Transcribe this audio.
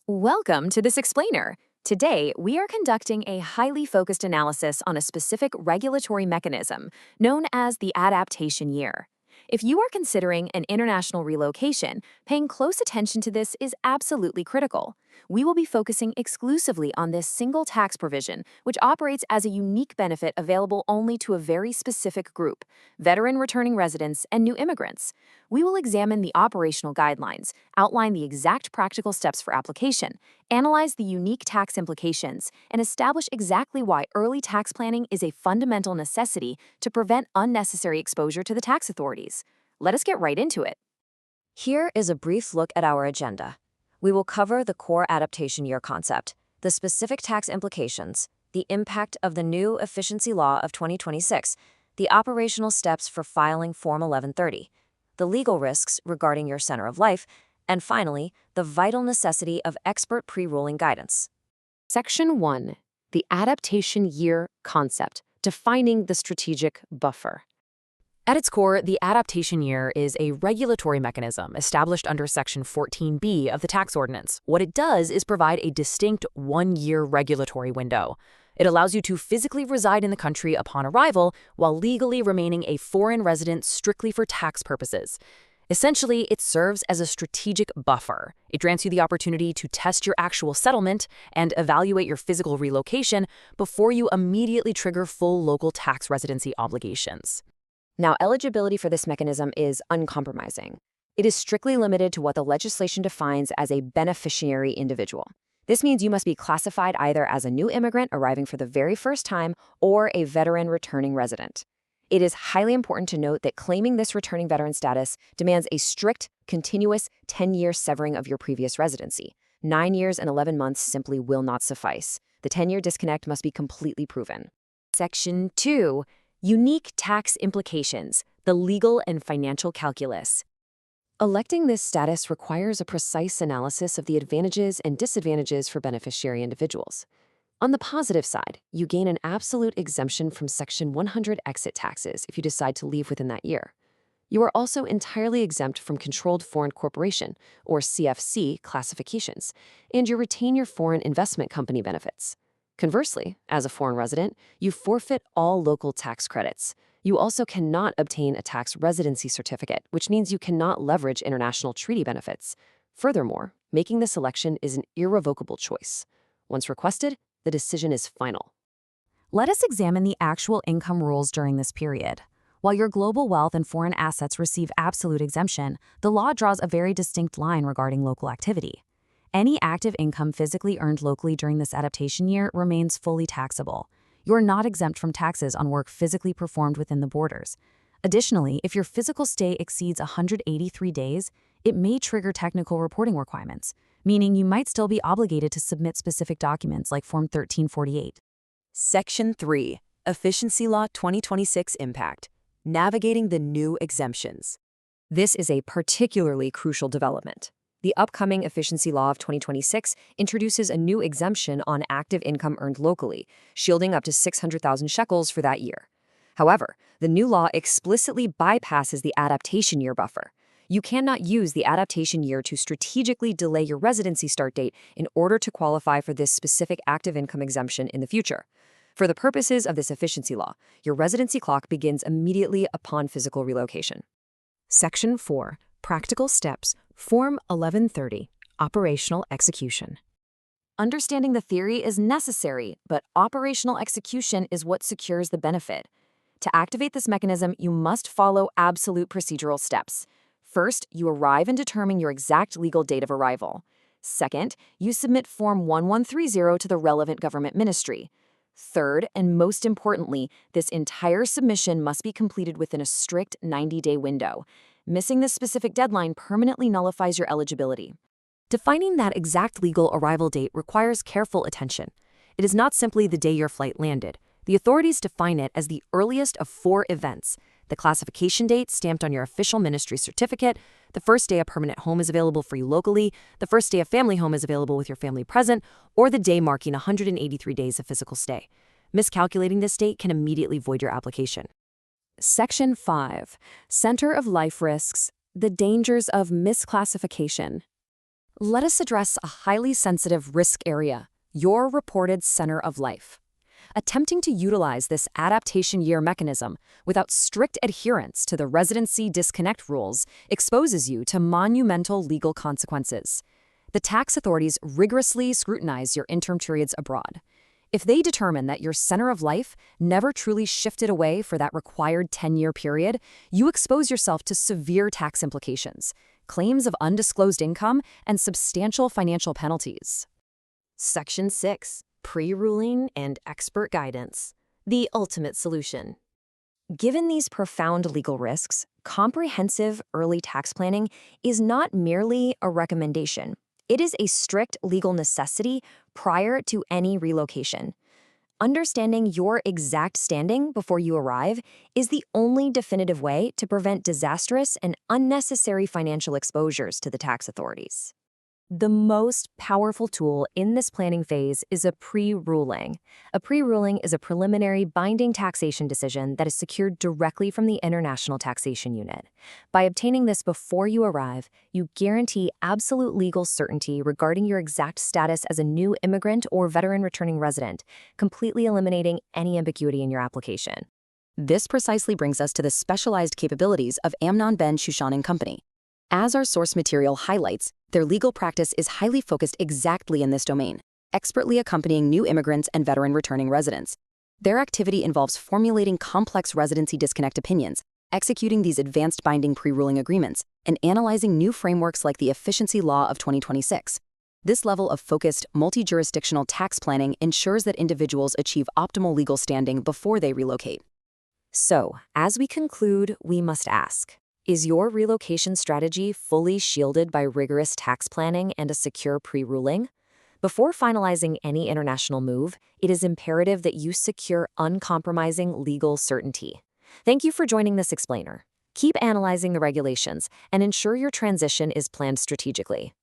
Welcome to this explainer. Today, we are conducting a highly focused analysis on a specific regulatory mechanism known as the adaptation year. If you are considering an international relocation, paying close attention to this is absolutely critical. We will be focusing exclusively on this single tax provision, which operates as a unique benefit available only to a very specific group: veteran returning residents and new immigrants. We will examine the operational guidelines, outline the exact practical steps for application, analyze the unique tax implications, and establish exactly why early tax planning is a fundamental necessity to prevent unnecessary exposure to the tax authorities. Let us get right into it. Here is a brief look at our agenda. We will cover the core adaptation year concept, the specific tax implications, the impact of the new efficiency law of 2026, the operational steps for filing Form 1130, the legal risks regarding your center of life, and finally, the vital necessity of expert pre-ruling guidance. Section 1. The adaptation year concept, defining the strategic buffer. At its core, the adaptation year is a regulatory mechanism established under Section 14B of the tax ordinance. What it does is provide a distinct one-year regulatory window. It allows you to physically reside in the country upon arrival while legally remaining a foreign resident strictly for tax purposes. Essentially, it serves as a strategic buffer. It grants you the opportunity to test your actual settlement and evaluate your physical relocation before you immediately trigger full local tax residency obligations. Now, eligibility for this mechanism is uncompromising. It is strictly limited to what the legislation defines as a beneficiary individual. This means you must be classified either as a new immigrant arriving for the very first time or a veteran returning resident. It is highly important to note that claiming this returning veteran status demands a strict, continuous 10-year severing of your previous residency. 9 years and 11 months simply will not suffice. The 10-year disconnect must be completely proven. Section 2. Unique tax implications, the legal and financial calculus. Electing this status requires a precise analysis of the advantages and disadvantages for beneficiary individuals. On the positive side, you gain an absolute exemption from Section 100 exit taxes if you decide to leave within that year. You are also entirely exempt from Controlled Foreign Corporation, or CFC, classifications, and you retain your foreign investment company benefits. Conversely, as a foreign resident, you forfeit all local tax credits. You also cannot obtain a tax residency certificate, which means you cannot leverage international treaty benefits. Furthermore, making this election is an irrevocable choice. Once requested, the decision is final. Let us examine the actual income rules during this period. While your global wealth and foreign assets receive absolute exemption, the law draws a very distinct line regarding local activity. Any active income physically earned locally during this adaptation year remains fully taxable. You are not exempt from taxes on work physically performed within the borders. Additionally, if your physical stay exceeds 183 days, it may trigger technical reporting requirements, meaning you might still be obligated to submit specific documents like Form 1348. Section 3. Efficiency Law 2026 Impact. Navigating the new exemptions. This is a particularly crucial development. The upcoming Efficiency Law of 2026 introduces a new exemption on active income earned locally, shielding up to 600,000 shekels for that year. However, the new law explicitly bypasses the adaptation year buffer. You cannot use the adaptation year to strategically delay your residency start date in order to qualify for this specific active income exemption in the future. For the purposes of this efficiency law, your residency clock begins immediately upon physical relocation. Section 4. Practical steps, Form 1130, Operational Execution. Understanding the theory is necessary, but operational execution is what secures the benefit. To activate this mechanism, you must follow absolute procedural steps. First, you arrive and determine your exact legal date of arrival. Second, you submit Form 1130 to the relevant government ministry. Third, and most importantly, this entire submission must be completed within a strict 90-day window. Missing this specific deadline permanently nullifies your eligibility. Defining that exact legal arrival date requires careful attention. It is not simply the day your flight landed. The authorities define it as the earliest of 4 events: the classification date stamped on your official ministry certificate, the first day a permanent home is available for you locally, the first day a family home is available with your family present, or the day marking 183 days of physical stay. Miscalculating this date can immediately void your application. Section 5. Center of Life Risks, the Dangers of Misclassification. Let us address a highly sensitive risk area, your reported center of life. Attempting to utilize this adaptation year mechanism without strict adherence to the residency disconnect rules exposes you to monumental legal consequences. The tax authorities rigorously scrutinize your interim periods abroad. If they determine that your center of life never truly shifted away for that required 10-year period, you expose yourself to severe tax implications, claims of undisclosed income, and substantial financial penalties. Section 6. Pre-ruling and expert guidance. The ultimate solution. Given these profound legal risks, comprehensive early tax planning is not merely a recommendation. It is a strict legal necessity prior to any relocation. Understanding your exact standing before you arrive is the only definitive way to prevent disastrous and unnecessary financial exposures to the tax authorities. The most powerful tool in this planning phase is a pre-ruling. A pre-ruling is a preliminary binding taxation decision that is secured directly from the International Taxation Unit. By obtaining this before you arrive, you guarantee absolute legal certainty regarding your exact status as a new immigrant or veteran returning resident, completely eliminating any ambiguity in your application. This precisely brings us to the specialized capabilities of Amnon Ben Shushan & Company. As our source material highlights, their legal practice is highly focused exactly in this domain, expertly accompanying new immigrants and veteran returning residents. Their activity involves formulating complex residency disconnect opinions, executing these advanced binding pre-ruling agreements, and analyzing new frameworks like the Efficiency Law of 2026. This level of focused, multi-jurisdictional tax planning ensures that individuals achieve optimal legal standing before they relocate. So, as we conclude, we must ask, is your relocation strategy fully shielded by rigorous tax planning and a secure pre-ruling? Before finalizing any international move, it is imperative that you secure uncompromising legal certainty. Thank you for joining this explainer. Keep analyzing the regulations and ensure your transition is planned strategically.